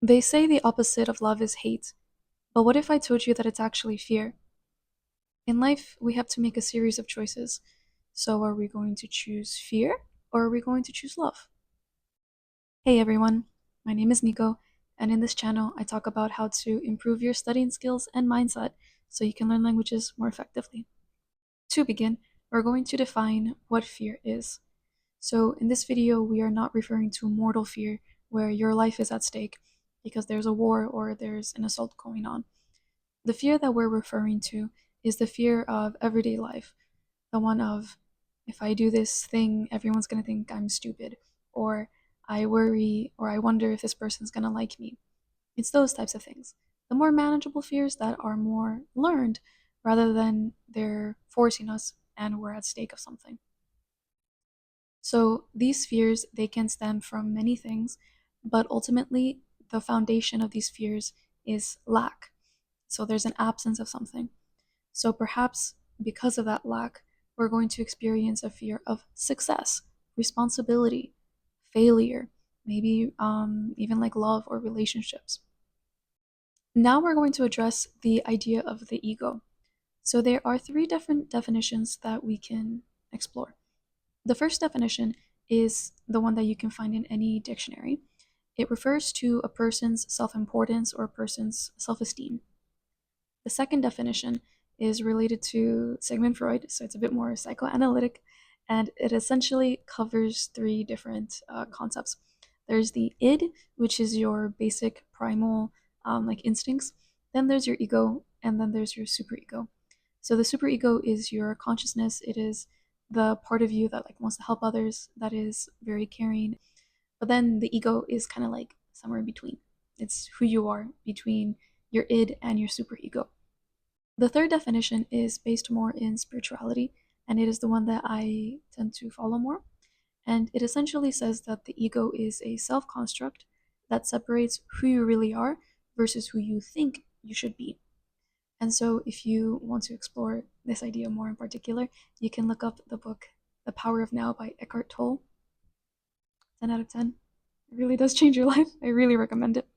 They say the opposite of love is hate, but what if I told you that it's actually fear? In life, we have to make a series of choices. So, are we going to choose fear or are we going to choose love? Hey everyone, my name is Nico, and in this channel, I talk about how to improve your studying skills and mindset so you can learn languages more effectively. To begin, we're going to define what fear is. So, in this video, we are not referring to mortal fear where your life is at stake because there's a war or there's an assault going on. The fear that we're referring to is the fear of everyday life, the one of, if I do this thing, everyone's gonna think I'm stupid, or I worry, or I wonder if this person's gonna like me. It's those types of things. The more manageable fears that are more learned rather than they're forcing us and we're at stake of something. So these fears, they can stem from many things, but ultimately the foundation of these fears is lack. So there's an absence of something. So perhaps because of that lack, we're going to experience a fear of success, responsibility, failure, maybe even like love or relationships. Now we're going to address the idea of the ego. So there are three different definitions that we can explore. The first definition is the one that you can find in any dictionary. It refers to a person's self importance or a person's self esteem. The second definition is related to Sigmund Freud, so it's a bit more psychoanalytic, and it essentially covers three different concepts. There's the id, which is your basic primal like instincts. Then there's your ego, and then there's your superego. So the superego is your consciousness. It is the part of you that like wants to help others, that is very caring. But then the ego is kind of like somewhere in between. It's who you are between your id and your superego. The third definition is based more in spirituality, and it is the one that I tend to follow more. And it essentially says that the ego is a self construct that separates who you really are versus who you think you should be. And so, if you want to explore this idea more in particular, you can look up the book The Power of Now by Eckhart Tolle. 10 out of 10. It really does change your life. I really recommend it.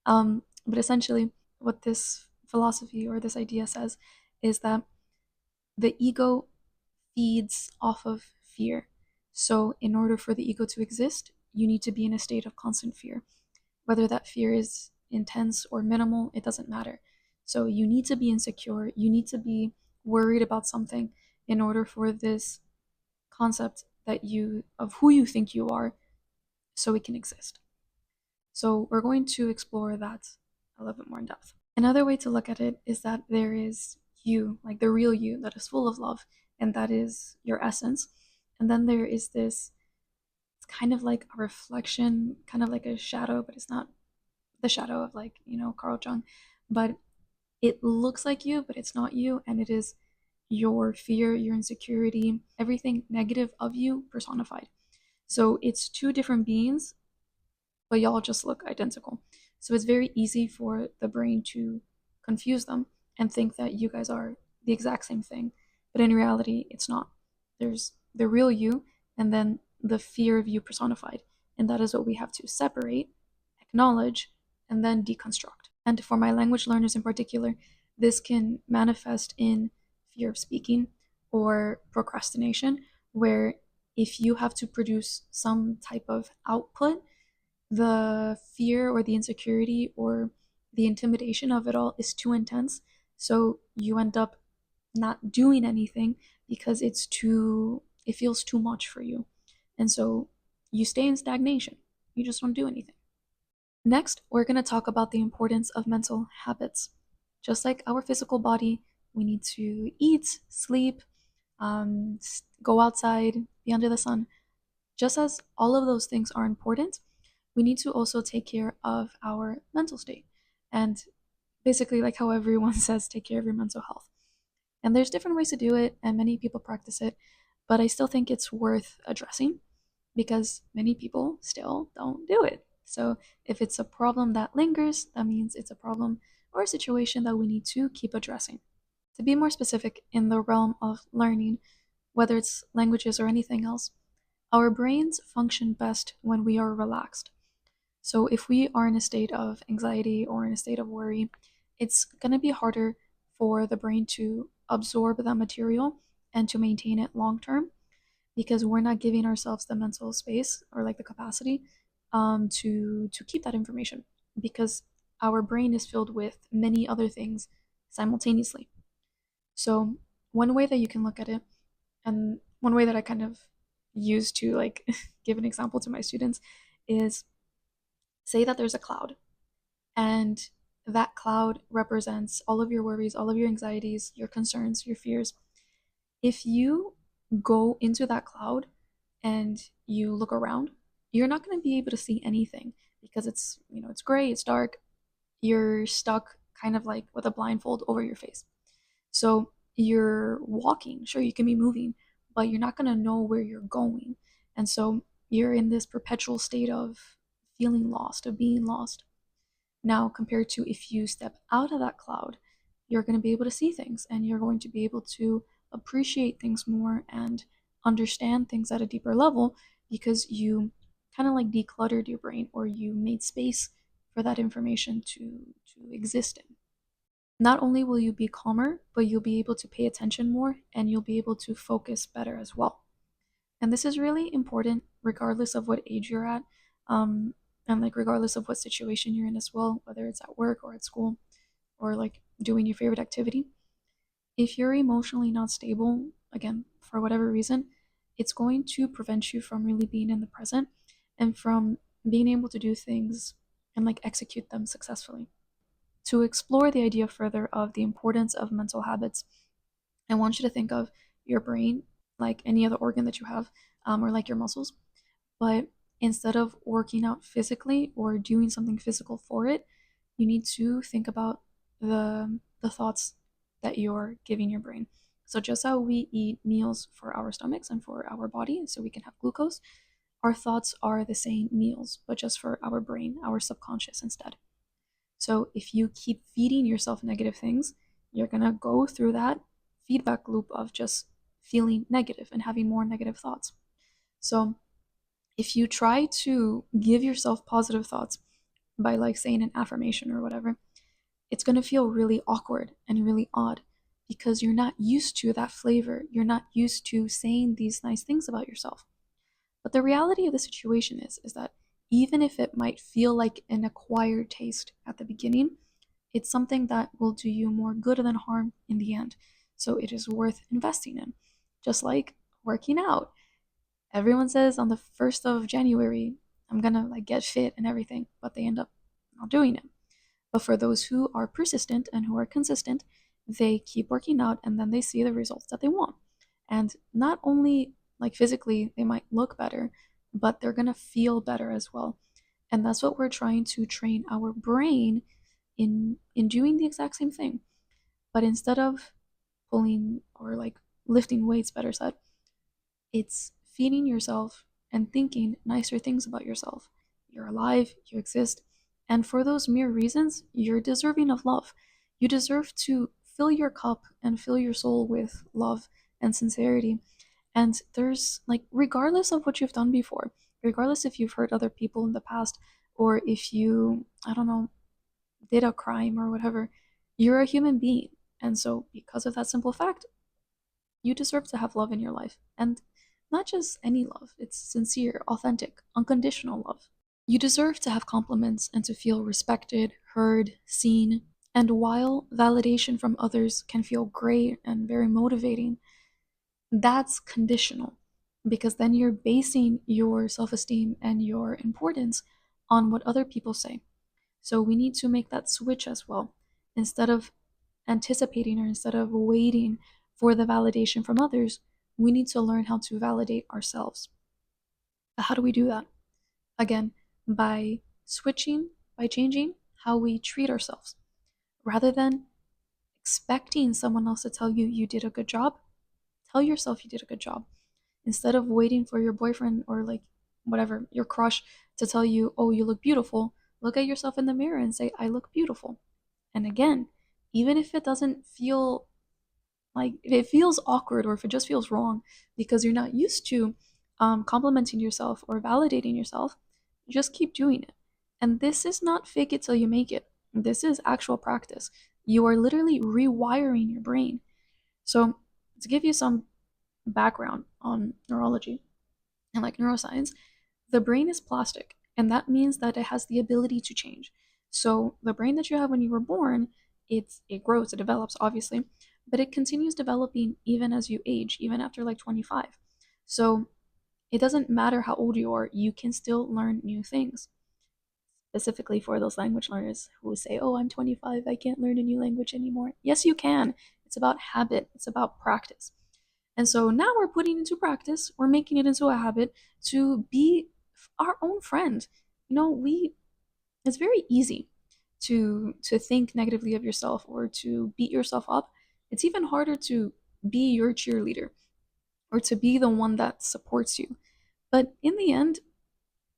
But essentially, what this philosophy or this idea says is that the ego feeds off of fear. So, in order for the ego to exist, you need to be in a state of constant fear. Whether that fear is intense or minimal, it doesn't matter. So, you need to be insecure, you need to be worried about something in order for this concept that you of who you think you are so it can exist. So, we're going to explore that a little bit more in depth. Another way to look at it is that there is you, like the real you, that is full of love, and that is your essence. And then there is this, it's kind of like a reflection, kind of like a shadow, but it's not the shadow of like, Carl Jung, but it looks like you, but it's not you, and it is your fear, your insecurity, everything negative of you personified. So it's two different beings, but y'all just look identical. So it's very easy for the brain to confuse them and think that you guys are the exact same thing. But in reality, it's not. There's the real you and then the fear of you personified. And that is what we have to separate, acknowledge, and then deconstruct. And for my language learners in particular, this can manifest in fear of speaking or procrastination, where if you have to produce some type of output, the fear or the insecurity or the intimidation of it all is too intense. So you end up not doing anything because it feels too much for you. And so you stay in stagnation. You just don't do anything. Next, we're going to talk about the importance of mental habits. Just like our physical body, we need to eat, sleep, go outside, be under the sun. Just as all of those things are important, we need to also take care of our mental state. And basically, like how everyone says, take care of your mental health. And there's different ways to do it, and many people practice it, but I still think it's worth addressing because many people still don't do it. So if it's a problem that lingers, that means it's a problem or a situation that we need to keep addressing. To be more specific, in the realm of learning, whether it's languages or anything else, our brains function best when we are relaxed. So if we are in a state of anxiety or in a state of worry, it's going to be harder for the brain to absorb that material and to maintain it long term because we're not giving ourselves the mental space or like the capacity to keep that information because our brain is filled with many other things simultaneously. So one way that you can look at it, and one way that I kind of use to like give an example to my students is say that there's a cloud and that cloud represents all of your worries, all of your anxieties, your concerns, your fears. If you go into that cloud and you look around, you're not going to be able to see anything because it's gray, it's dark. You're stuck kind of like with a blindfold over your face. So you're walking, sure, you can be moving, but you're not going to know where you're going. And so you're in this perpetual state of feeling lost, of being lost. Now, compared to if you step out of that cloud, you're going to be able to see things and you're going to be able to appreciate things more and understand things at a deeper level because you kind of like decluttered your brain or you made space for that information to exist in. Not only will you be calmer, but you'll be able to pay attention more and you'll be able to focus better as well. And this is really important regardless of what age you're at, um, and like regardless of what situation you're in as well, whether it's at work or at school or like doing your favorite activity. If you're emotionally not stable, again, for whatever reason, it's going to prevent you from really being in the present and from being able to do things and like execute them successfully. To explore the idea further of the importance of mental habits, I want you to think of your brain like any other organ that you have, or like your muscles. But instead of working out physically or doing something physical for it, you need to think about the thoughts that you're giving your brain. So just how we eat meals for our stomachs and for our body, so we can have glucose, our thoughts are the same meals, but just for our brain, our subconscious instead. So if you keep feeding yourself negative things, you're going to go through that feedback loop of just feeling negative and having more negative thoughts. So if you try to give yourself positive thoughts by like saying an affirmation or whatever, it's going to feel really awkward and really odd because you're not used to that flavor. You're not used to saying these nice things about yourself. But the reality of the situation is that even if it might feel like an acquired taste at the beginning, it's something that will do you more good than harm in the end. So it is worth investing in. Just like working out. Everyone says on the 1st of January, I'm gonna like get fit and everything, but they end up not doing it. But for those who are persistent and who are consistent, they keep working out and then they see the results that they want. And not only like physically, they might look better, but they're gonna feel better as well. And that's what we're trying to train our brain in doing the exact same thing. But instead of pulling or like lifting weights, better said, it's feeding yourself and thinking nicer things about yourself. You're alive, you exist, and for those mere reasons, you're deserving of love. You deserve to fill your cup and fill your soul with love and sincerity. And there's like, regardless of what you've done before, regardless if you've hurt other people in the past, or if you, I don't know, did a crime or whatever, you're a human being. And so, because of that simple fact, you deserve to have love in your life. And not just any love, it's sincere, authentic, unconditional love. You deserve to have compliments and to feel respected, heard, seen. And while validation from others can feel great and very motivating, that's conditional because then you're basing your self esteem and your importance on what other people say. So we need to make that switch as well. Instead of anticipating or instead of waiting for the validation from others, we need to learn how to validate ourselves. How do we do that? Again, by switching, by changing how we treat ourselves. Rather than expecting someone else to tell you you did a good job, tell yourself you did a good job. Instead of waiting for your boyfriend or like whatever, your crush to tell you, oh, you look beautiful, look at yourself in the mirror and say, I look beautiful. And again, even if it doesn't feel like, if it feels awkward or if it just feels wrong because you're not used to complimenting yourself or validating yourself, just keep doing it. And this is not fake it till you make it. This is actual practice. You are literally rewiring your brain. So, to give you some background on neurology and like neuroscience, the brain is plastic, and that means that it has the ability to change. So, the brain that you have when you were born, it grows, it develops obviously, but it continues developing even as you age, even after like 25. So, it doesn't matter how old you are, you can still learn new things. Specifically for those language learners who say, "Oh, I'm 25, I can't learn a new language anymore." Yes, you can. It's about habit, it's about practice. And so now we're putting into practice, we're making it into a habit to be our own friend. You know, we it's very easy to think negatively of yourself or to beat yourself up. It's even harder to be your cheerleader or to be the one that supports you. But in the end,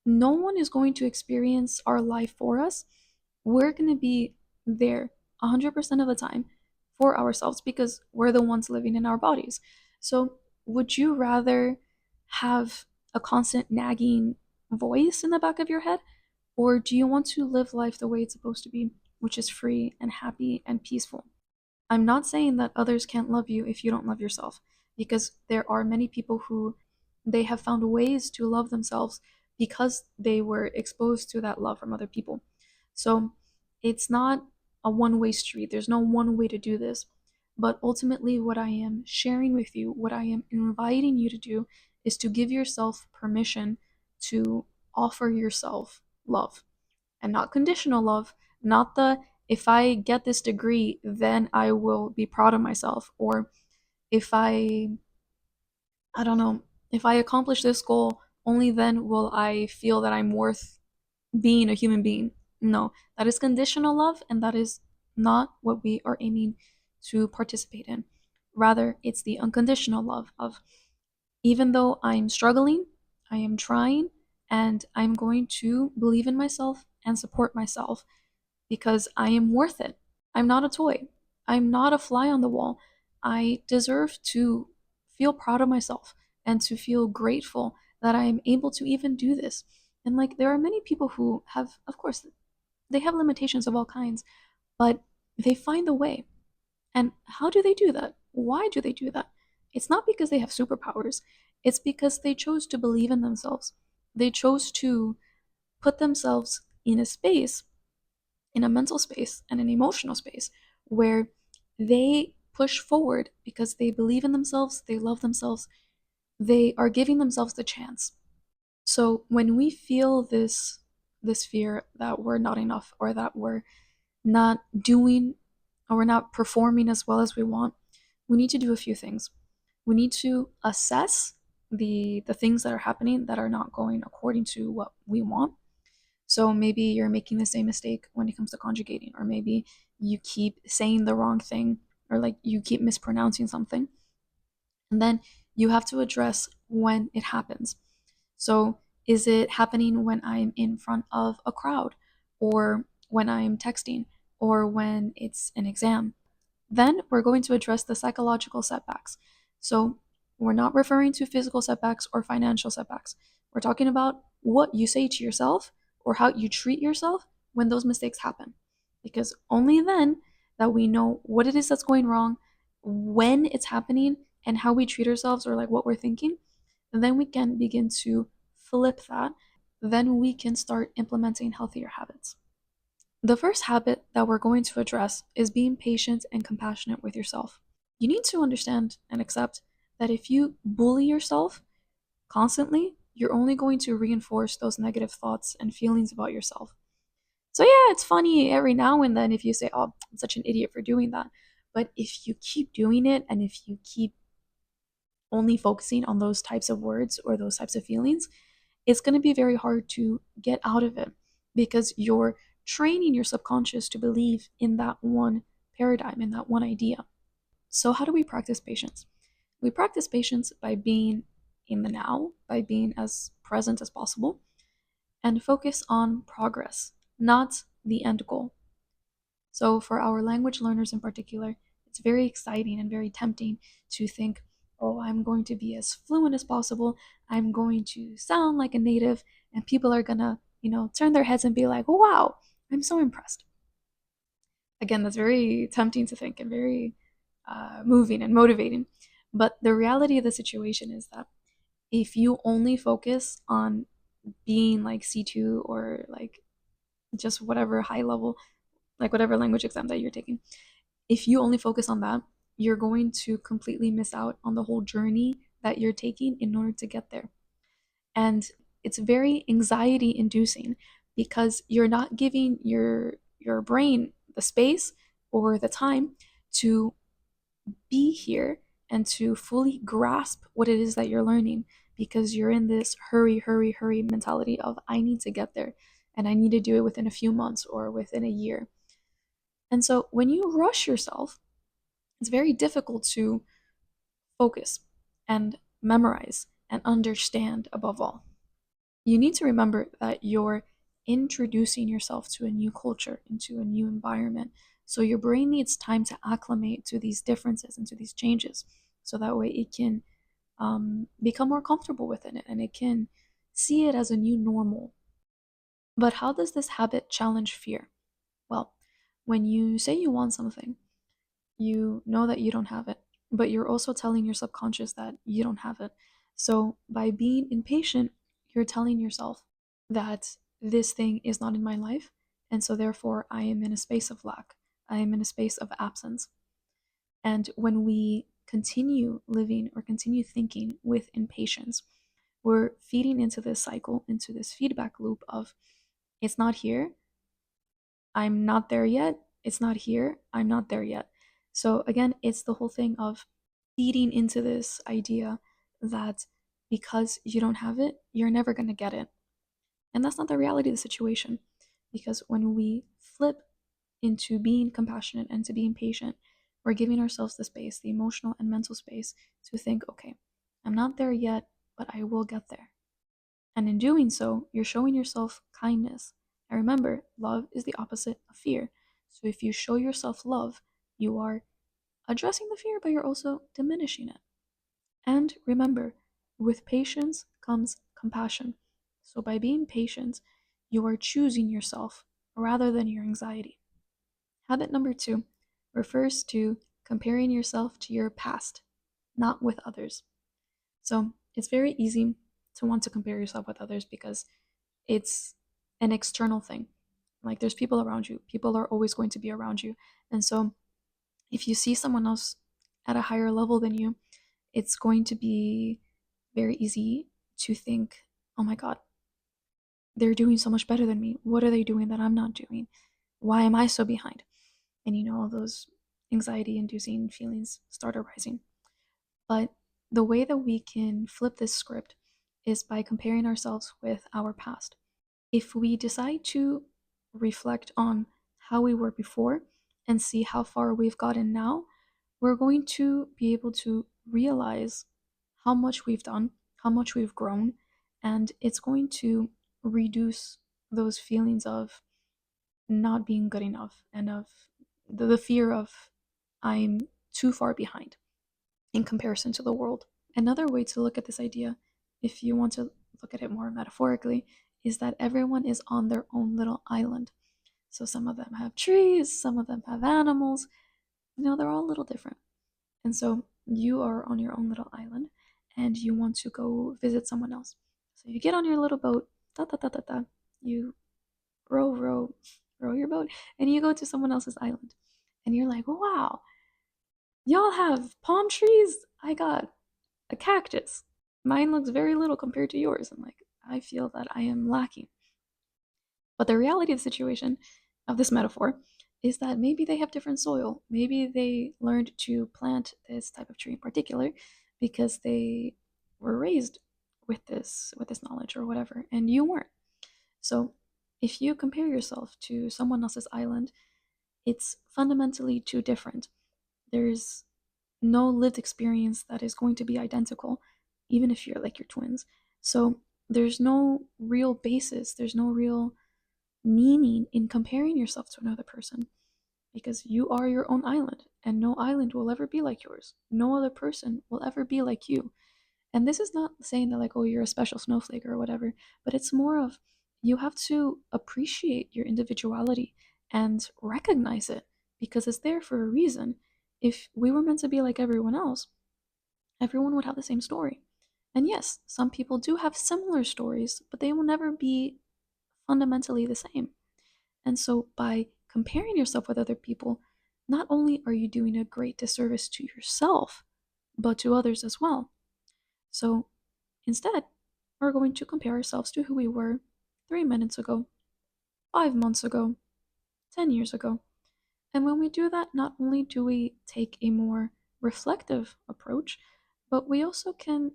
no one is going to experience our life for us. We're going to be there 100% of the time for ourselves because we're the ones living in our bodies. So, would you rather have a constant nagging voice in the back of your head? Or do you want to live life the way it's supposed to be, which is free and happy and peaceful? I'm not saying that others can't love you if you don't love yourself, because there are many people who they have found ways to love themselves because they were exposed to that love from other people. So it's not a one-way street. There's no one way to do this. But ultimately, what I am sharing with you, what I am inviting you to do, is to give yourself permission to offer yourself love and not conditional love, not the if I get this degree, then I will be proud of myself, or if I don't know, if I accomplish this goal, only then will I feel that I'm worth being a human being. No, that is conditional love, and that is not what we are aiming to participate in. Rather, it's the unconditional love of even though I'm struggling, I am trying, and I'm going to believe in myself and support myself because I am worth it. I'm not a toy. I'm not a fly on the wall. I deserve to feel proud of myself and to feel grateful that I am able to even do this. And like, there are many people who have, of course, they have limitations of all kinds, but they find the way. And how do they do that? Why do they do that? It's not because they have superpowers, it's because they chose to believe in themselves. They chose to put themselves in a space, in a mental space and an emotional space where they push forward because they believe in themselves, they love themselves, they are giving themselves the chance. So when we feel this fear that we're not enough or that we're not doing or we're not performing as well as we want, we need to do a few things. We need to assess the things that are happening that are not going according to what we want. So maybe you're making the same mistake when it comes to conjugating, or maybe you keep saying the wrong thing, or like you keep mispronouncing something. And then you have to address when it happens. So is it happening when I'm in front of a crowd, or when I'm texting, or when it's an exam? Then we're going to address the psychological setbacks. So we're not referring to physical setbacks or financial setbacks. We're talking about what you say to yourself or how you treat yourself when those mistakes happen. Because only then that we know what it is that's going wrong, when it's happening, and how we treat ourselves or like what we're thinking, then we can begin to flip that. Then we can start implementing healthier habits. The first habit that we're going to address is being patient and compassionate with yourself. You need to understand and accept that if you bully yourself constantly, you're only going to reinforce those negative thoughts and feelings about yourself. So, yeah, it's funny every now and then if you say, "Oh, I'm such an idiot for doing that." But if you keep doing it and if you keep only focusing on those types of words or those types of feelings, it's going to be very hard to get out of it because you're training your subconscious to believe in that one paradigm, in that one idea. So, how do we practice patience? We practice patience by being in the now, by being as present as possible, and focus on progress, not the end goal. So, for our language learners in particular, it's very exciting and very tempting to think, oh, I'm going to be as fluent as possible. I'm going to sound like a native, and people are going to, turn their heads and be like, wow, I'm so impressed. Again, that's very tempting to think and very moving and motivating. But the reality of the situation is that if you only focus on being like C2 or like just whatever high level, like whatever language exam that you're taking, if you only focus on that, you're going to completely miss out on the whole journey that you're taking in order to get there. And it's very anxiety inducing because you're not giving your brain the space or the time to be here and to fully grasp what it is that you're learning, because you're in this hurry, hurry, hurry mentality of I need to get there and I need to do it within a few months or within a year. And so when you rush yourself, it's very difficult to focus and memorize and understand above all. You need to remember that you're introducing yourself to a new culture, into a new environment. So your brain needs time to acclimate to these differences and to these changes. So that way it can become more comfortable within it and it can see it as a new normal. But how does this habit challenge fear? Well, when you say you want something, you know that you don't have it, but you're also telling your subconscious that you don't have it. So by being impatient, you're telling yourself that this thing is not in my life, and so therefore I am in a space of lack. I am in a space of absence. And when we continue living or continue thinking with impatience, we're feeding into this cycle, into this feedback loop of it's not here, I'm not there yet. It's not here. I'm not there yet. So again, it's the whole thing of feeding into this idea that because you don't have it, you're never going to get it. And that's not the reality of the situation. Because when we flip into being compassionate and to being patient, we're giving ourselves the space, the emotional and mental space to think, okay, I'm not there yet, but I will get there. And in doing so, you're showing yourself kindness. And remember, love is the opposite of fear. So if you show yourself love, you are addressing the fear, but you're also diminishing it. And remember, with patience comes compassion. So by being patient, you are choosing yourself rather than your anxiety. Habit number 2 refers to comparing yourself to your past, not with others. So it's very easy to want to compare yourself with others because it's an external thing. Like there's people around you, people are always going to be around you. And so if you see someone else at a higher level than you, it's going to be very easy to think, oh my God, they're doing so much better than me. What are they doing that I'm not doing? Why am I so behind? And all those anxiety inducing feelings start arising. But the way that we can flip this script is by comparing ourselves with our past. If we decide to reflect on how we were before and see how far we've gotten now, we're going to be able to realize how much we've done, how much we've grown, and it's going to reduce those feelings of not being good enough and of the fear of I'm too far behind in comparison to the world. Another way to look at this idea, if you want to look at it more metaphorically, is that everyone is on their own little island. So some of them have trees, some of them have animals. They're all a little different. And so you are on your own little island and you want to go visit someone else. So you get on your little boat, da da da da da. You row your boat, and you go to someone else's island. And you're like, wow, y'all have palm trees? I got a cactus. Mine looks very little compared to yours. I'm like, I feel that I am lacking. But the reality of the situation, of this metaphor, is that maybe they have different soil. Maybe they learned to plant this type of tree in particular because they were raised with this knowledge or whatever, and you weren't. So if you compare yourself to someone else's island, it's fundamentally too different. There's no lived experience that is going to be identical, even if you're like your twins. So there's no real basis, there's no real meaning in comparing yourself to another person because you are your own island and no island will ever be like yours. No other person will ever be like you. And this is not saying that, like, oh, you're a special snowflake or whatever, but it's more of You have to appreciate your individuality and recognize it because it's there for a reason. If we were meant to be like everyone else, everyone would have the same story. And yes, some people do have similar stories, but they will never be fundamentally the same. And so by comparing yourself with other people, not only are you doing a great disservice to yourself, but to others as well. So instead, we're going to compare ourselves to who we were 3 minutes ago, 5 months ago, 10 years ago. And when we do that, not only do we take a more reflective approach, but we also can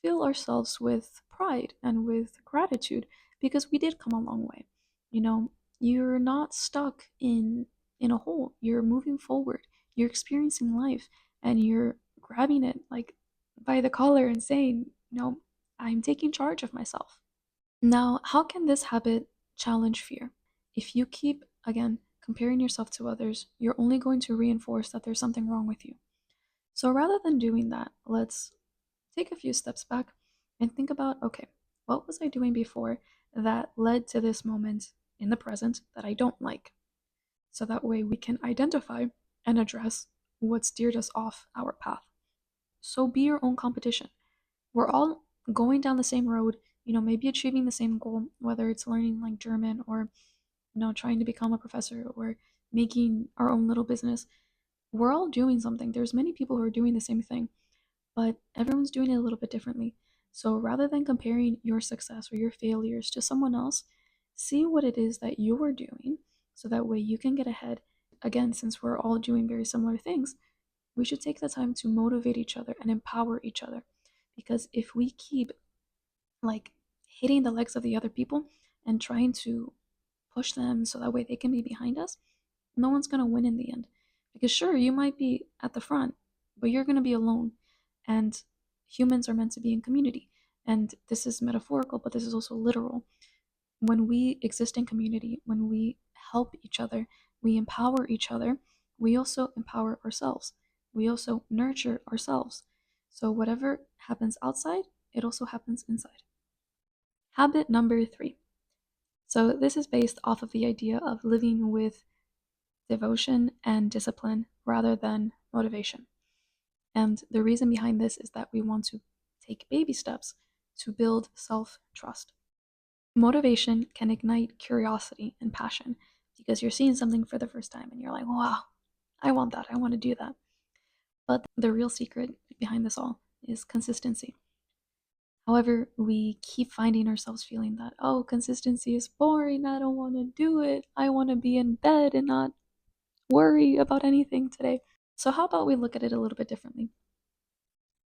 fill ourselves with pride and with gratitude because we did come a long way. You know, you're not stuck in a hole. You're moving forward. You're experiencing life and you're grabbing it like by the collar and saying, "No, I'm taking charge of myself." Now, how can this habit challenge fear? If you keep again comparing yourself to others, you're only going to reinforce that there's something wrong with you. So rather than doing that, let's take a few steps back and think about, okay, what was I doing before that led to this moment in the present that I don't like? So that way we can identify and address what steered us off our path. So be your own competition. We're all going down the same road, maybe achieving the same goal, whether it's learning like German or, trying to become a professor or making our own little business. We're all doing something. There's many people who are doing the same thing, but everyone's doing it a little bit differently. So rather than comparing your success or your failures to someone else, see what it is that you're doing so that way you can get ahead. Again, since we're all doing very similar things, we should take the time to motivate each other and empower each other. Because if we keep like hitting the legs of the other people and trying to push them so that way they can be behind us, no one's going to win in the end. Because sure, you might be at the front, but you're going to be alone. And humans are meant to be in community. And this is metaphorical, but this is also literal. When we exist in community, when we help each other, we empower each other, we also empower ourselves. We also nurture ourselves. So whatever happens outside, it also happens inside. Habit number 3. So this is based off of the idea of living with devotion and discipline rather than motivation. And the reason behind this is that we want to take baby steps to build self trust. Motivation can ignite curiosity and passion because you're seeing something for the first time and you're like, wow, I want that. I want to do that. But the real secret behind this all is consistency. However, we keep finding ourselves feeling that, oh, consistency is boring. I don't want to do it. I want to be in bed and not worry about anything today. So, how about we look at it a little bit differently?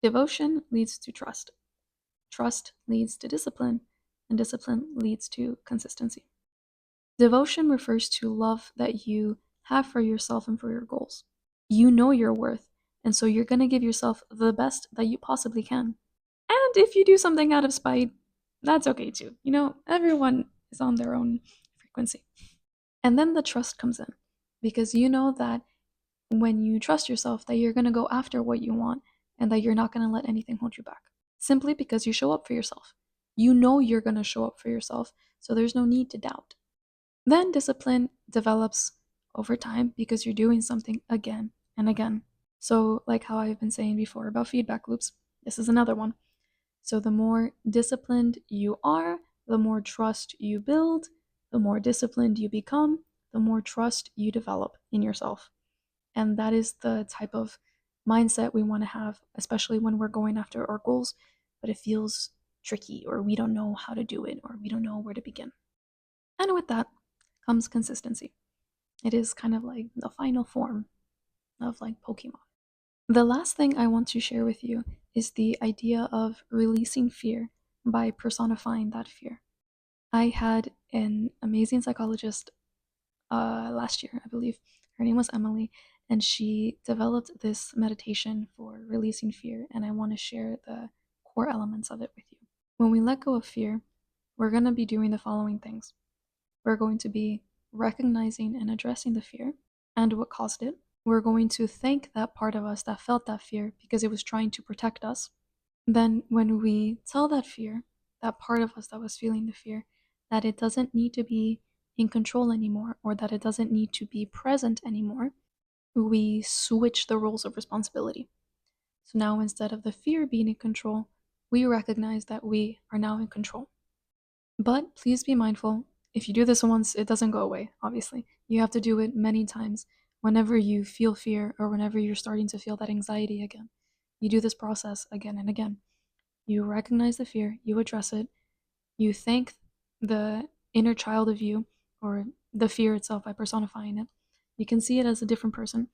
Devotion leads to trust. Trust leads to discipline, and discipline leads to consistency. Devotion refers to love that you have for yourself and for your goals. You know your worth, and so you're going to give yourself the best that you possibly can. And if you do something out of spite, that's okay too. Everyone is on their own frequency. And then the trust comes in because you know that when you trust yourself that you're going to go after what you want and that you're not going to let anything hold you back simply because you show up for yourself. You know you're going to show up for yourself, so there's no need to doubt. Then discipline develops over time because you're doing something again and again. So, like how I've been saying before about feedback loops, this is another one. So, the more disciplined you are, the more trust you build, the more disciplined you become, the more trust you develop in yourself. And that is the type of mindset we want to have, especially when we're going after our goals, but it feels tricky or we don't know how to do it or we don't know where to begin. And with that comes consistency. It is kind of like the final form of like Pokemon. The last thing I want to share with you is the idea of releasing fear by personifying that fear. I had an amazing psychologist last year, I believe. Her name was Emily, and she developed this meditation for releasing fear, and I want to share the core elements of it with you. When we let go of fear, we're going to be doing the following things. We're going to be recognizing and addressing the fear and what caused it. We're going to thank that part of us that felt that fear because it was trying to protect us. Then, when we tell that fear, that part of us that was feeling the fear, that it doesn't need to be in control anymore or that it doesn't need to be present anymore, we switch the roles of responsibility. So now instead of the fear being in control, we recognize that we are now in control. But please be mindful, if you do this once, it doesn't go away, obviously. You have to do it many times whenever you feel fear or whenever you're starting to feel that anxiety again. You do this process again and again. You recognize the fear, you address it, you thank the inner child of you or the fear itself by personifying it. You can see it as a different person.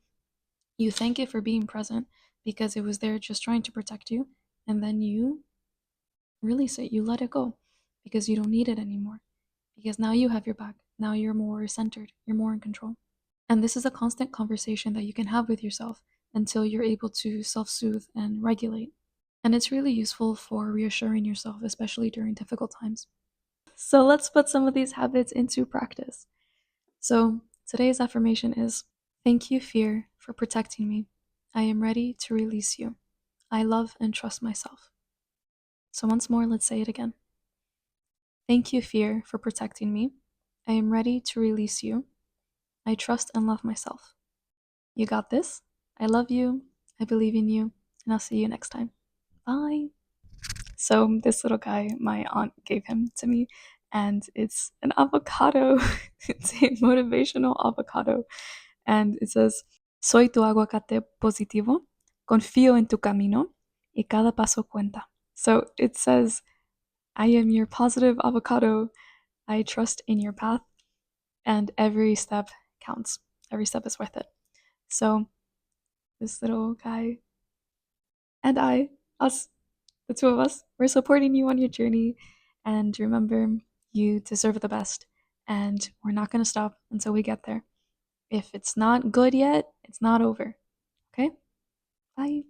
You thank it for being present because it was there just trying to protect you, and then you release it, you let it go because you don't need it anymore. Because now you have your back. Now you're more centered, you're more in control. And this is a constant conversation that you can have with yourself until you're able to self soothe and regulate. And it's really useful for reassuring yourself, especially during difficult times. So let's put some of these habits into practice. So today's affirmation is: thank you, fear, for protecting me. I am ready to release you. I love and trust myself. So once more, let's say it again. Thank you, fear, for protecting me. I am ready to release you. I trust and love myself. You got this. I love you. I believe in you. And I'll see you next time. Bye. So, this little guy, my aunt gave him to me, and it's an avocado. It's a motivational avocado. And it says: Soy tu aguacate positivo. Confío en tu camino. Y cada paso cuenta. So, it says, I am your positive avocado. I trust in your path, and every step counts. Every step is worth it. So, this little guy and us, the two of us, we're supporting you on your journey. And remember, you deserve the best. And we're not going to stop until we get there. If it's not good yet, it's not over. Okay? Bye.